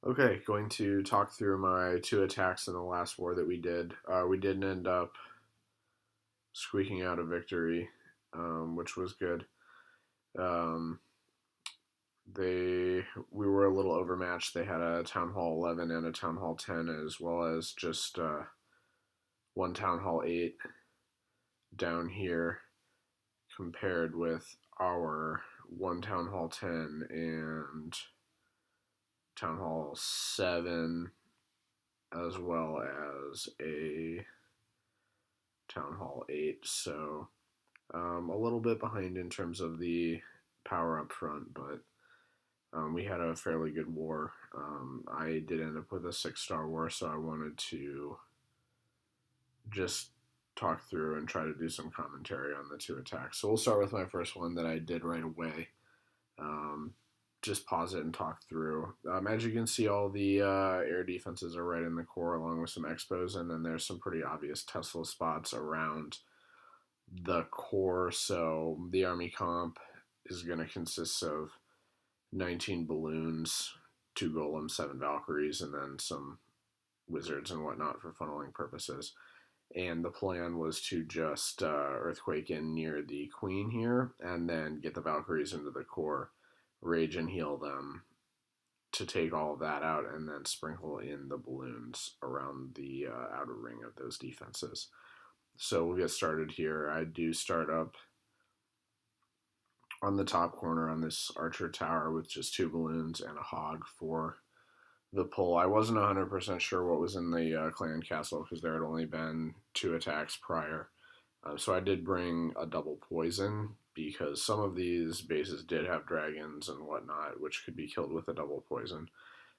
Okay, going to talk through my two attacks in the last war that we did. We didn't end up squeaking out a victory, which was good. Um, they we were a little overmatched. They had a Town Hall 11 and a Town Hall 10, as well as just one Town Hall 8 down here, compared with our one Town Hall 10 and Town Hall 7, as well as a Town Hall 8. So a little bit behind in terms of the power up front, but we had a fairly good war. I did end up with a 6-star war, so I wanted to just talk through and try to do some commentary on the two attacks. So we'll start with my first one that I did right away. Um, just pause it and talk through. As you can see, all the air defenses are right in the core, along with some expos, and then there's some pretty obvious Tesla spots around the core. So the Army comp is going to consist of 19 balloons, 2 golems, 7 Valkyries, and then some wizards and whatnot for funneling purposes. And the plan was to just earthquake in near the queen here, and then get the Valkyries into the core, rage and heal them to take all of that out, and then sprinkle in the balloons around the outer ring of those defenses. So we'll get started here. I do start up on the top corner on this archer tower with just 2 balloons and a hog for the pull. I wasn't 100% sure what was in the clan castle because there had only been 2 attacks prior. So I did bring a double poison because some of these bases did have dragons and whatnot, which could be killed with a double poison.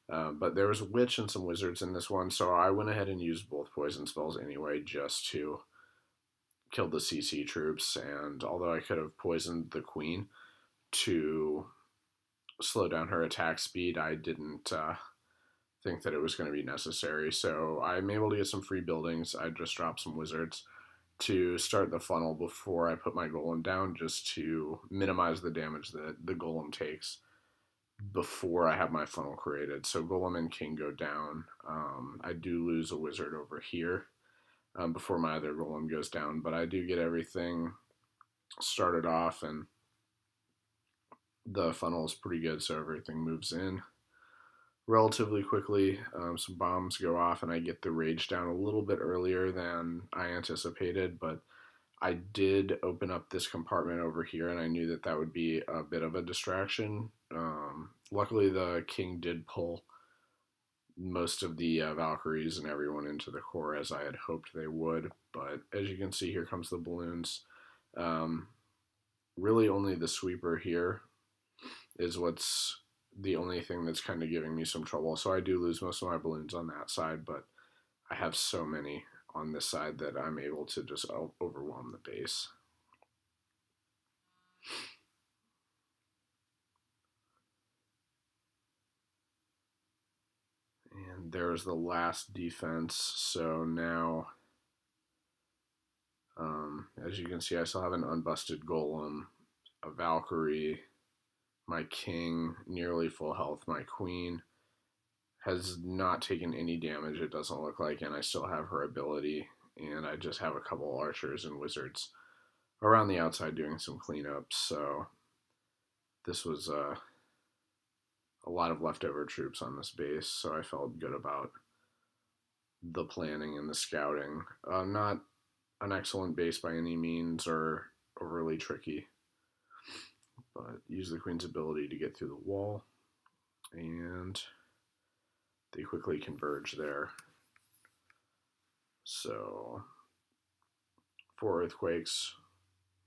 But there was a witch and some wizards in this one, so I went ahead and used both poison spells anyway just to kill the CC troops. And although I could have poisoned the queen to slow down her attack speed, I didn't think that it was going to be necessary. So I'm able to get some free buildings. I just dropped some wizards to start the funnel before I put my golem down, just to minimize the damage that the golem takes before I have my funnel created. So golem and king go down. I do lose a wizard over here before my other golem goes down, but I do get everything started off, and the funnel is pretty good, so everything moves in relatively quickly. Some bombs go off, and I get the rage down a little bit earlier than I anticipated, but I did open up this compartment over here, and I knew that that would be a bit of a distraction. Luckily, the king did pull most of the Valkyries and everyone into the core as I had hoped they would, but as you can see, here comes the balloons. Um, really, only the sweeper here is what's the only thing that's kind of giving me some trouble. So I do lose most of my balloons on that side, but I have so many on this side that I'm able to just overwhelm the base. And there's the last defense. So now, as you can see, I still have an unbusted golem, a Valkyrie, my king, nearly full health, my queen has not taken any damage, it doesn't look like, and I still have her ability, and I just have a couple archers and wizards around the outside doing some cleanups. So this was a lot of leftover troops on this base, so I felt good about the planning and the scouting. Not an excellent base by any means or overly tricky, but use the queen's ability to get through the wall, and they quickly converge there. So 4 earthquakes,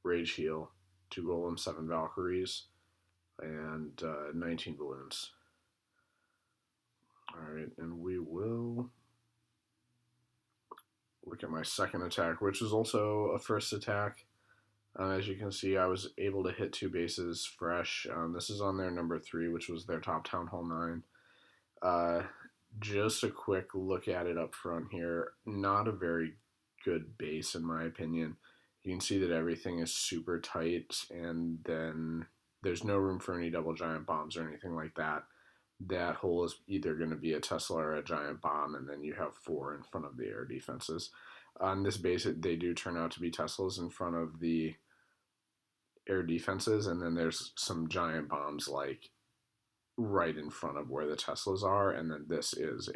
rage heal, 2 golems, 7 Valkyries, and 19 balloons. Alright, and we will look at my second attack, which is also a first attack. As you can see, I was able to hit 2 bases fresh. This is on their number 3, which was their top Town Hall 9. Just a quick look at it up front here. Not a very good base, in my opinion. You can see that everything is super tight, and then there's no room for any double giant bombs or anything like that. that hole is either going to be a Tesla or a giant bomb, and then you have 4 in front of the air defenses. On this base, they do turn out to be Teslas in front of the air defenses, and then there's some giant bombs like right in front of where the Teslas are, and then this is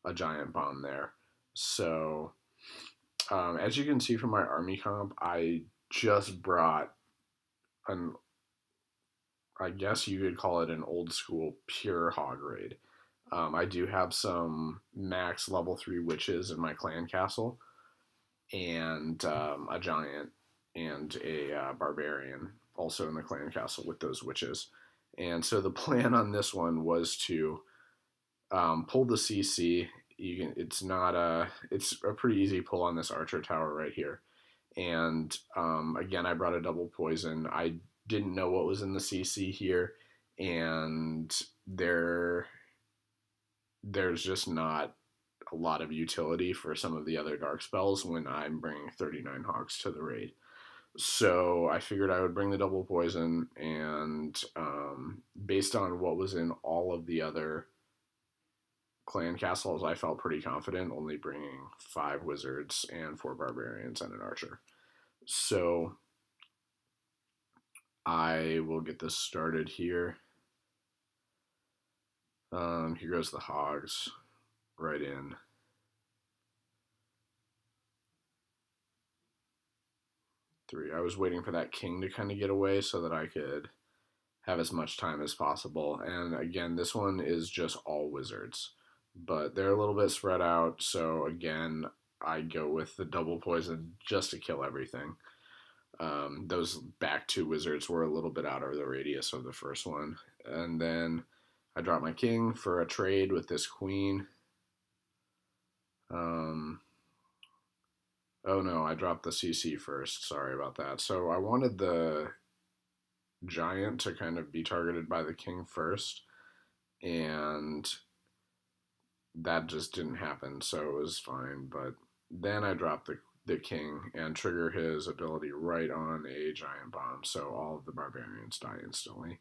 a giant bomb there. So as you can see from my army comp, I just brought an, I guess you could call it an old school pure hog raid. I do have some max level 3 witches in my clan castle, and a giant and a barbarian also in the clan castle with those witches. And so the plan on this one was to pull the CC. It's a pretty easy pull on this archer tower right here. And again, I brought a double poison. I didn't know what was in the CC here, and there's just not a lot of utility for some of the other dark spells when I'm bringing 39 hogs to the raid. So I figured I would bring the double poison, and based on what was in all of the other clan castles, I felt pretty confident only bringing 5 wizards and 4 barbarians and an archer. So I will get this started here. Here goes the hogs right in. Three. I was waiting for that king to kind of get away so that I could have as much time as possible. And again, this one is just all wizards, but they're a little bit spread out. So again, I go with the double poison just to kill everything. Those back 2 wizards were a little bit out of the radius of the first one. And then I drop my king for a trade with this queen. Oh no, I dropped the CC first. Sorry about that. So I wanted the giant to kind of be targeted by the king first, and that just didn't happen, so it was fine. But then I dropped the king and trigger his ability right on a giant bomb, so all of the barbarians die instantly.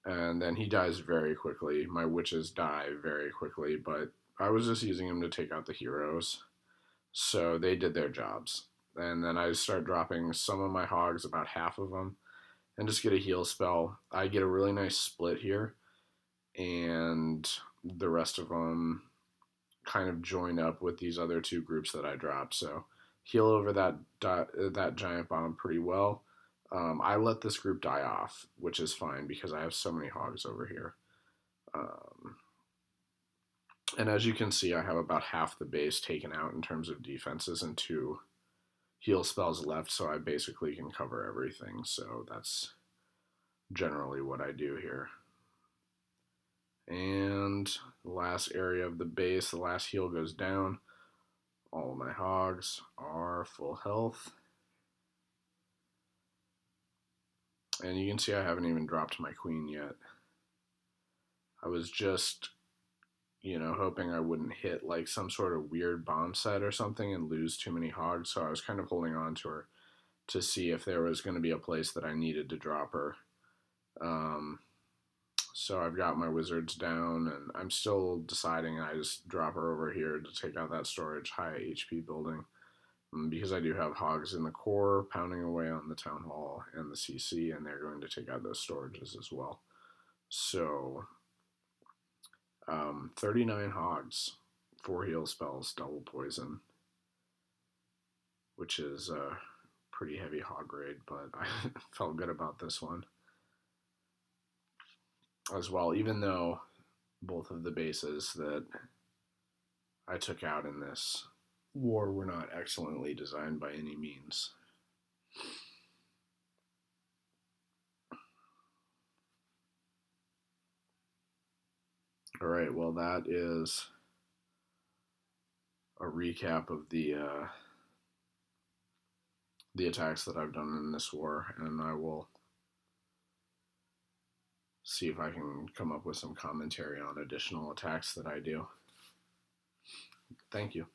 And then he dies very quickly. My witches die very quickly, but I was just using him to take out the heroes, so they did their jobs. And then I start dropping some of my hogs, about half of them, and just get a heal spell. I get a really nice split here, and the rest of them kind of join up with these other 2 groups that I dropped. So heal over that giant bomb pretty well. I let this group die off, which is fine because I have so many hogs over here. And as you can see, I have about half the base taken out in terms of defenses and 2 heal spells left, so I basically can cover everything. So that's generally what I do here. And the last area of the base, the last heal goes down. All of my hogs are full health. And you can see I haven't even dropped my queen yet. I was just, hoping I wouldn't hit like some sort of weird bomb set or something and lose too many hogs, so I was kind of holding on to her to see if there was going to be a place that I needed to drop her. So I've got my wizards down, and I'm still deciding. I just drop her over here to take out that storage high HP building, because I do have hogs in the core pounding away on the town hall and the CC, and they're going to take out those storages as well. So 39 hogs, 4 heal spells, double poison, which is a pretty heavy hog raid, but I felt good about this one as well, even though both of the bases that I took out in this war were not excellently designed by any means. All right, well, that is a recap of the attacks that I've done in this war, and I will see if I can come up with some commentary on additional attacks that I do. Thank you.